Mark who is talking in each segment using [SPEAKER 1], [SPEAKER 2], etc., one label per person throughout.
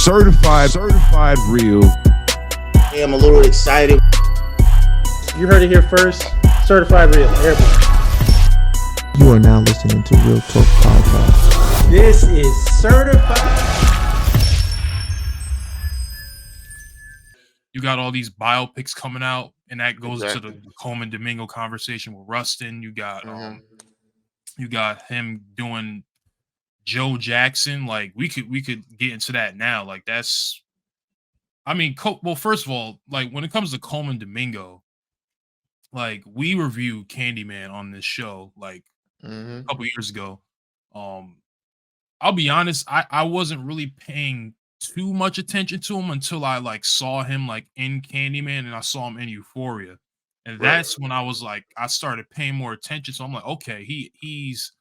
[SPEAKER 1] certified real.
[SPEAKER 2] Hey, I'm a little excited.
[SPEAKER 3] You heard it here first. Certified real. Everyone.
[SPEAKER 4] You are now listening to Real Talk Podcast.
[SPEAKER 3] This is certified.
[SPEAKER 5] You got all these biopics coming out, and that goes
[SPEAKER 2] Exactly.
[SPEAKER 5] to the Coleman Domingo conversation with Rustin. You got you got him doing Joe Jackson. Like we could get into that now. Like that's, I mean, well, first of all, like when it comes to Coleman Domingo, like we reviewed Candyman on this show like a couple years ago. I'll be honest, I wasn't really paying too much attention to him until I like saw him like in Candyman and I saw him in Euphoria. And that's when I was like, I started paying more attention. So I'm like, okay, he's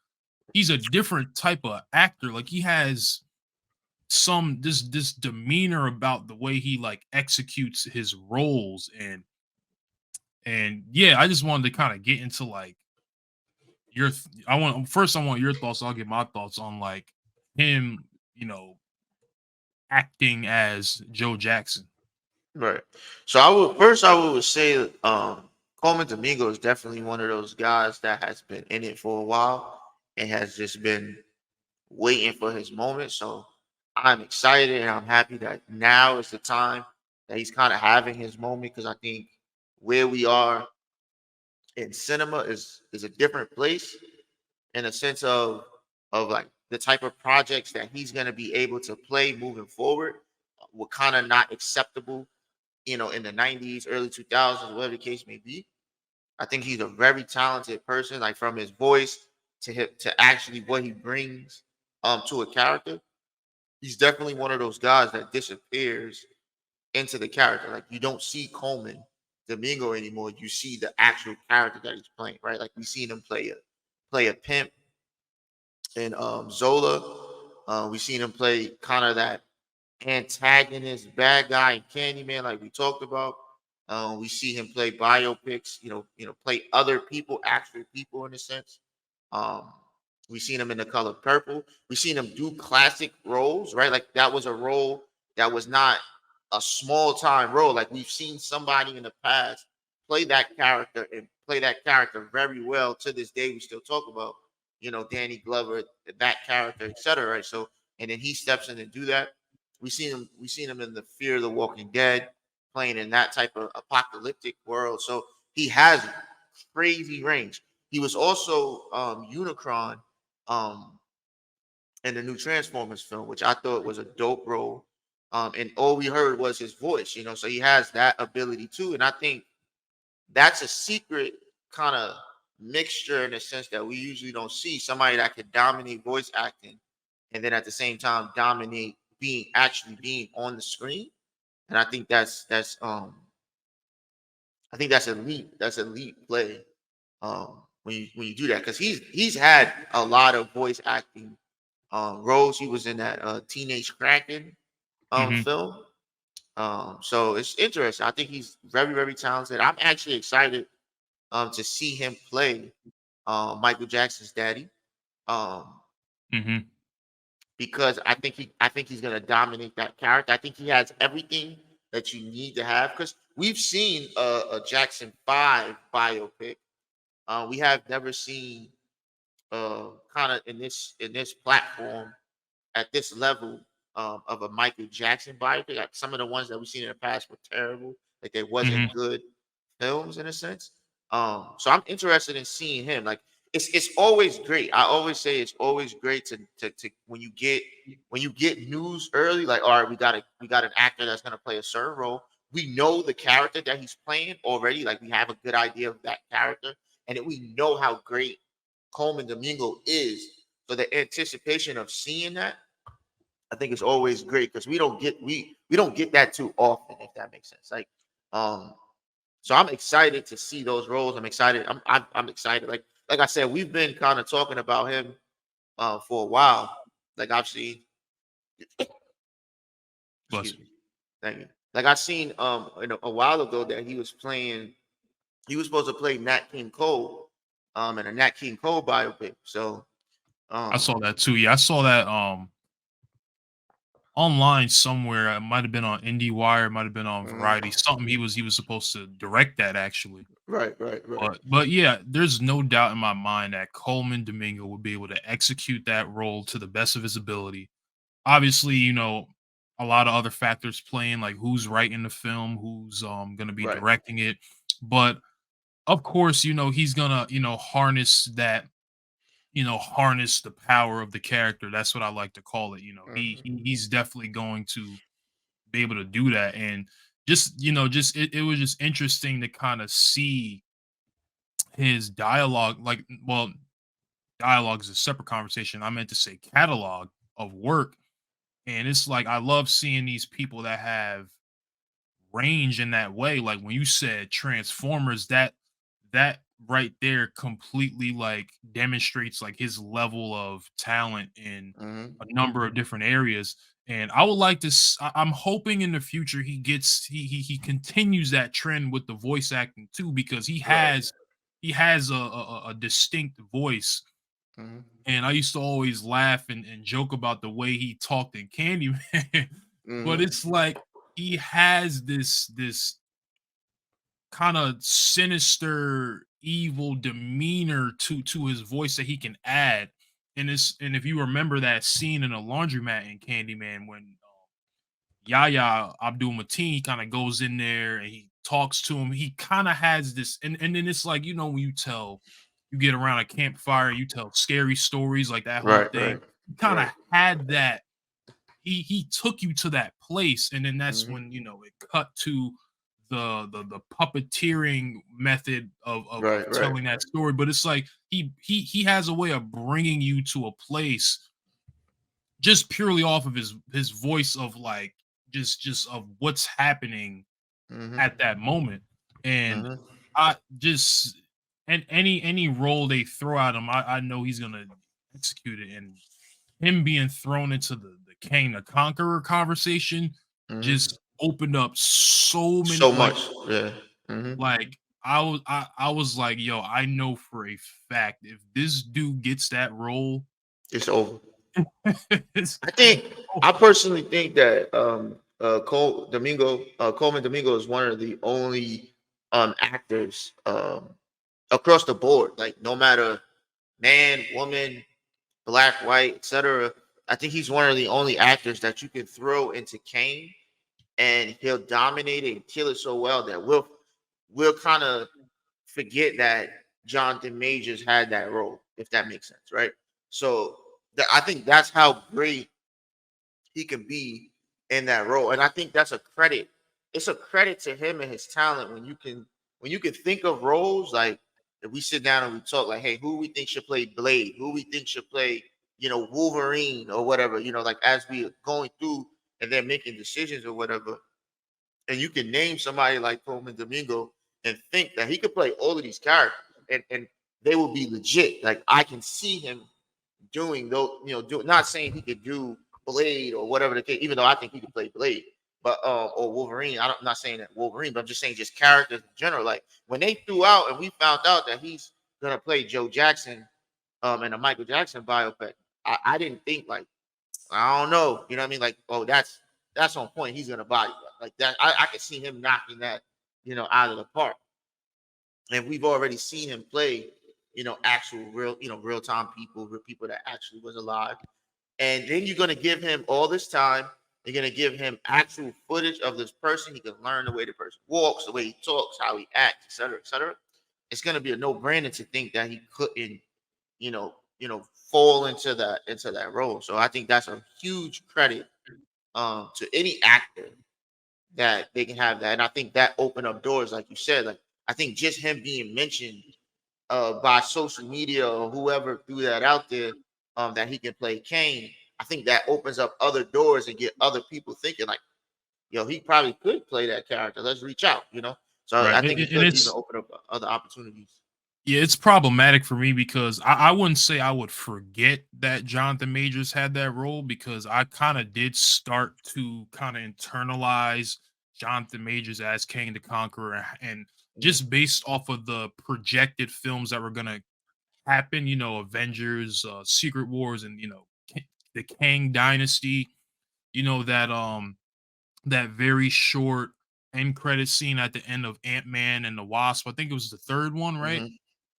[SPEAKER 5] a different type of actor. Like he has some this demeanor about the way he like executes his roles. And yeah, I just wanted to kind of get into like I want your thoughts. I'll get my thoughts on like him, acting as Joe Jackson.
[SPEAKER 2] Right. So I would say Coleman Domingo is definitely one of those guys that has been in it for a while and has just been waiting for his moment. So I'm excited and I'm happy that now is the time that he's kind of having his moment, because I think where we are in cinema is a different place in a sense of like the type of projects that he's going to be able to play moving forward were kind of not acceptable, in the 90s, early 2000s, whatever the case may be. I think he's a very talented person, like from his voice to actually what he brings to a character. He's definitely one of those guys that disappears into the character. Like you don't see Coleman Domingo anymore. You see the actual character that he's playing, right? Like we seen him play a pimp in Zola. We seen him play kind of that antagonist bad guy in Candyman, like we talked about. We see him play biopics, play other people, actual people in a sense. We seen him in The Color Purple. We seen him do classic roles, right? Like that was a role that was not a small time role. Like we've seen somebody in the past play that character and play that character very well. To this day, we still talk about, Danny Glover, that character, etc. Right? So, and then he steps in and do that. We seen him in the Fear of the Walking Dead, playing in that type of apocalyptic world. So he has crazy range. He was also Unicron in the new Transformers film, which I thought was a dope role. And all we heard was his voice, so he has that ability too. And I think that's a secret kind of mixture in a sense that we usually don't see. Somebody that could dominate voice acting and then at the same time dominate being on the screen. And I think that's elite. That's elite play. When you do that, because he's had a lot of voice acting roles. He was in that Teenage Kraken film. So it's interesting. I think he's very, very talented. I'm actually excited to see him play Michael Jackson's daddy. Because I think he's gonna dominate that character. I think he has everything that you need to have. Because we've seen a Jackson 5 biopic. We have never seen kind of in this platform at this level of a Michael Jackson biopic. Like some of the ones that we've seen in the past were terrible. Like they wasn't good films in a sense. So I'm interested in seeing him. Like it's always great. I always say it's always great to when you get news early, like, all right, we got an actor that's gonna play a certain role. We know the character that he's playing already. Like we have a good idea of that character, and then we know how great Coleman Domingo is. So the anticipation of seeing that, I think, is always great, because we don't get that too often, if that makes sense. Like, so I'm excited to see those roles. I'm excited. I'm excited. Like I said, we've been kind of talking about him for a while. Like I've seen. Excuse me. Thank you. Like I seen a while ago that he was supposed to play Nat King Cole in a Nat King Cole biopic. So
[SPEAKER 5] I saw that too. Yeah, I saw that online somewhere. It might have been on IndieWire, it might have been on Variety.
[SPEAKER 2] Mm-hmm.
[SPEAKER 5] Something he was supposed to direct that actually.
[SPEAKER 2] Right, right, right.
[SPEAKER 5] But yeah, there's no doubt in my mind that Coleman Domingo would be able to execute that role to the best of his ability. Obviously, a lot of other factors playing, like who's writing the film, who's going to be
[SPEAKER 2] Right.
[SPEAKER 5] directing it. But of course, he's gonna, harness that, harness the power of the character. That's what I like to call it. He's definitely going to be able to do that. And just it was just interesting to kind of see his dialogue. Like, well, dialogue is a separate conversation. I meant to say catalog of work. And it's like I love seeing these people that have range in that way. Like when you said Transformers, that right there completely like demonstrates like his level of talent in
[SPEAKER 2] Mm-hmm.
[SPEAKER 5] a number of different areas. And I would like to I'm hoping in the future he continues that trend with the voice acting too, because
[SPEAKER 2] Right.
[SPEAKER 5] he has a distinct voice.
[SPEAKER 2] Mm-hmm.
[SPEAKER 5] And I used to always laugh and joke about the way he talked in Candyman. But
[SPEAKER 2] Mm-hmm.
[SPEAKER 5] it's like he has this kind of sinister, evil demeanor to his voice that he can add. And if you remember that scene in a laundromat in Candyman when Yahya Abdul Mateen kind of goes in there and he talks to him, he kind of has this, and then it's like, when you get around a campfire, you tell scary stories, like that whole
[SPEAKER 2] Right,
[SPEAKER 5] thing.
[SPEAKER 2] right,
[SPEAKER 5] He kind of
[SPEAKER 2] right.
[SPEAKER 5] had that. He took you to that place, and then that's
[SPEAKER 2] Mm-hmm.
[SPEAKER 5] when it cut to the puppeteering method of
[SPEAKER 2] Right, right.
[SPEAKER 5] telling that story. But it's like he has a way of bringing you to a place just purely off of his voice of like just of what's happening
[SPEAKER 2] Mm-hmm.
[SPEAKER 5] at that moment. And
[SPEAKER 2] Mm-hmm.
[SPEAKER 5] I just and any role they throw at him, I know he's gonna execute it. And him being thrown into the Kang the Conqueror conversation
[SPEAKER 2] Mm-hmm.
[SPEAKER 5] just opened up so many
[SPEAKER 2] So much. Yeah. Mm-hmm.
[SPEAKER 5] like I was like, yo, I know for a fact if this dude gets that role,
[SPEAKER 2] It's over.
[SPEAKER 5] it's
[SPEAKER 2] I think
[SPEAKER 5] oh,
[SPEAKER 2] I personally think that Coleman Domingo is one of the only actors across the board, like no matter man, woman, black, white, etc. I think he's one of the only actors that you can throw into Kane and he'll dominate it and kill it so well that we'll kind of forget that Jonathan Majors had that role, if that makes sense, right? So I think that's how great he can be in that role. And I think that's a credit. It's a credit to him and his talent when you can think of roles like if we sit down and we talk like, hey, who we think should play Blade, who we think should play, Wolverine or whatever, like as we are going through and then making decisions or whatever, and you can name somebody like Coleman Domingo and think that he could play all of these characters and they will be legit. Like I can see him doing those, not saying he could do Blade or whatever the case, even though I think he could play Blade, but or Wolverine. I'm not saying that Wolverine, but I'm just saying just characters in general. Like when they threw out and we found out that he's gonna play Joe Jackson in a Michael Jackson biopic, I didn't think like I don't know, you know what I mean? Like, oh, that's on point. He's gonna body that. Like that. I could see him knocking that, out of the park. And we've already seen him play, actual real, real time people, real people that actually was alive. And then you're gonna give him all this time. You're gonna give him actual footage of this person. He can learn the way the person walks, the way he talks, how he acts, etc., etc. It's gonna be a no-brainer to think that he couldn't, fall into that role. So I think that's a huge credit to any actor that they can have that. And I think that opened up doors, like you said. Like I think just him being mentioned by social media or whoever threw that out there, that he can play Kane. I think that opens up other doors and get other people thinking like, yo, he probably could play that character. Let's reach out. So
[SPEAKER 5] right.
[SPEAKER 2] I
[SPEAKER 5] And,
[SPEAKER 2] think it
[SPEAKER 5] and
[SPEAKER 2] could even
[SPEAKER 5] it's
[SPEAKER 2] open up other opportunities.
[SPEAKER 5] Yeah, it's problematic for me because I wouldn't say I would forget that Jonathan Majors had that role, because I kind of did start to kind of internalize Jonathan Majors as King the Conqueror, and
[SPEAKER 2] Mhm.
[SPEAKER 5] just based off of the projected films that were gonna happen, Avengers, Secret Wars, and the Kang Dynasty. that very short end credit scene at the end of Ant-Man and the Wasp. I think it was the third one, right?
[SPEAKER 2] Mm-hmm.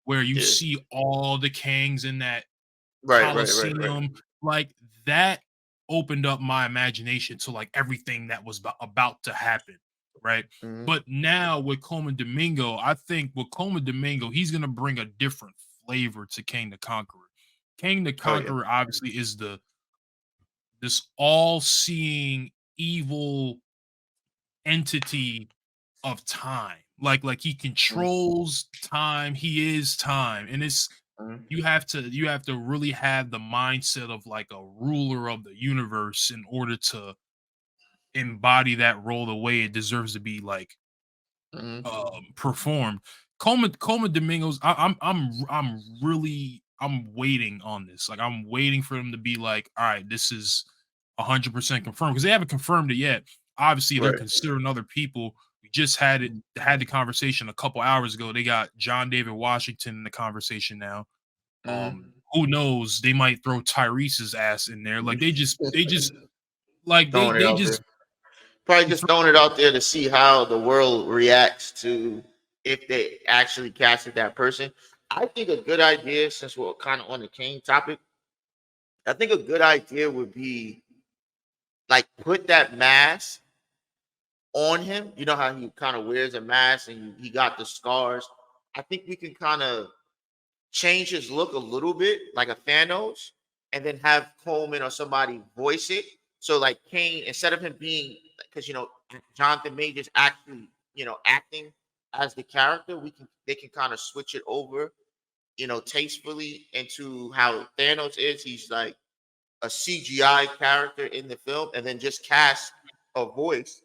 [SPEAKER 5] Where you
[SPEAKER 2] Yeah.
[SPEAKER 5] see all the Kangs in that
[SPEAKER 2] Right.
[SPEAKER 5] Coliseum. Like that opened up my imagination to like everything that was about to happen, right?
[SPEAKER 2] Mm-hmm.
[SPEAKER 5] But now with Coleman Domingo, I think with Coleman Domingo, he's gonna bring a different flavor to Kang the Conqueror. Kang the
[SPEAKER 2] Oh yeah.
[SPEAKER 5] Conqueror obviously is this all-seeing evil entity of time. Like he controls time, he is time. And it's
[SPEAKER 2] Mm-hmm.
[SPEAKER 5] you have to really have the mindset of like a ruler of the universe in order to embody that role the way it deserves to be like
[SPEAKER 2] Mm-hmm.
[SPEAKER 5] performed. Coleman Domingos, I'm waiting on this. Like I'm waiting for them to be like, all right, this is 100% confirmed because they haven't confirmed it yet. Obviously, they're
[SPEAKER 2] Right.
[SPEAKER 5] considering other people. We just had the conversation a couple hours ago. They got John David Washington in the conversation now.
[SPEAKER 2] Mm-hmm.
[SPEAKER 5] Who knows? They might throw Tyrese's ass in there. Like they just like
[SPEAKER 2] Throwing it
[SPEAKER 5] they
[SPEAKER 2] out
[SPEAKER 5] just
[SPEAKER 2] there. Probably just throwing it out there to see how the world reacts to if they actually casted that person. I think a good idea, since we're kind of on the Kane topic, I think a good idea would be like put that mask on him. You know how he kind of wears a mask and he got the scars. I think we can kind of change his look a little bit, like a Thanos, and then have Coleman or somebody voice it. So like Kane, instead of him being, because Jonathan Majors actually acting as the character, they can kind of switch it over, tastefully into how Thanos is. He's like a CGI character in the film, and then just cast a voice,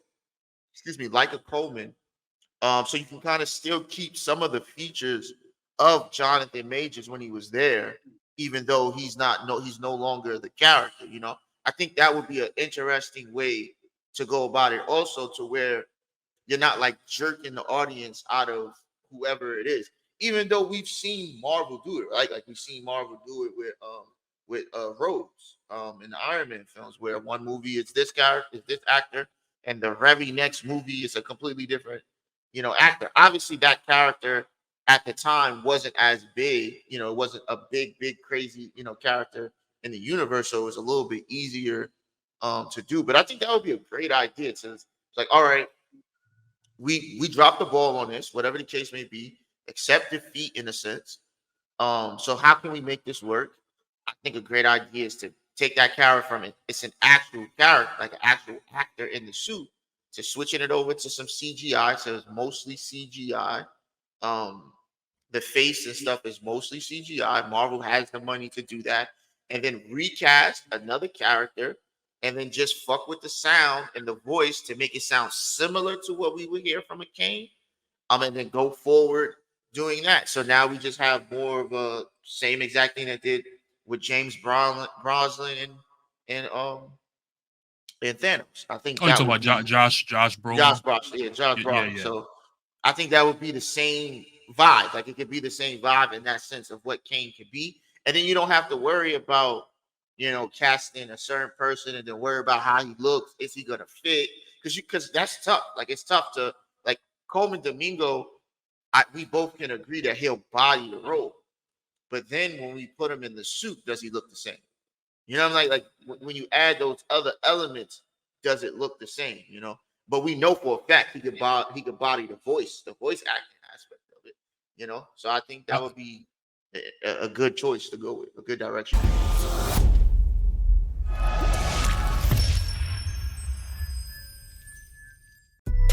[SPEAKER 2] like a Coleman. So you can kind of still keep some of the features of Jonathan Majors when he was there, even though he's no longer the character. I think that would be an interesting way to go about it. Also, to where you're not like jerking the audience out of whoever it is. Even though we've seen Marvel do it, right? Like we've seen Marvel do it with Rhodes in the Iron Man films, where one movie is this character, is this actor, and the very next movie is a completely different, actor. Obviously, that character at the time wasn't as big, it wasn't a big, crazy, character in the universe, so it was a little bit easier to do. But I think that would be a great idea. Since it's like, all right, we dropped the ball on this, whatever the case may be, accept defeat in a sense. So how can we make this work? I think a great idea is to take that character from it. It's an actual character, like an actual actor in the suit, to switching it over to some CGI. So it's mostly CGI. The face and stuff is mostly CGI. Marvel has the money to do that. And then recast another character and then just fuck with the sound and the voice to make it sound similar to what we would hear from a Kane. And then go forward doing that. So now we just have more of a same exact thing that did with James Brosnan and Thanos. I think
[SPEAKER 5] Oh, you
[SPEAKER 2] that
[SPEAKER 5] talking
[SPEAKER 2] would
[SPEAKER 5] about
[SPEAKER 2] be
[SPEAKER 5] Josh Brolin?
[SPEAKER 2] Josh Brolin. Yeah, Josh Brolin.
[SPEAKER 5] Yeah.
[SPEAKER 2] So I think that would be the same vibe. Like it could be the same vibe in that sense of what Kane could be. And then you don't have to worry about, casting a certain person and then worry about how he looks. Is he gonna fit? Because that's tough. Like it's tough to like Coleman Domingo. We both can agree that he'll body the role. But then when we put him in the suit, does he look the same? You know what I'm like when you add those other elements, does it look the same? But we know for a fact he could body the voice acting aspect of it. So I think that would be a good choice to go with, a good direction.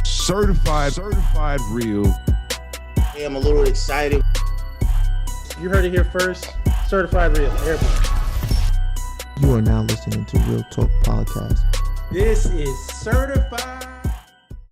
[SPEAKER 1] Certified real.
[SPEAKER 2] Hey, I'm a little excited.
[SPEAKER 3] You heard it here first. Certified Real. Everybody.
[SPEAKER 4] You are now listening to Real Talk Podcast.
[SPEAKER 3] This is Certified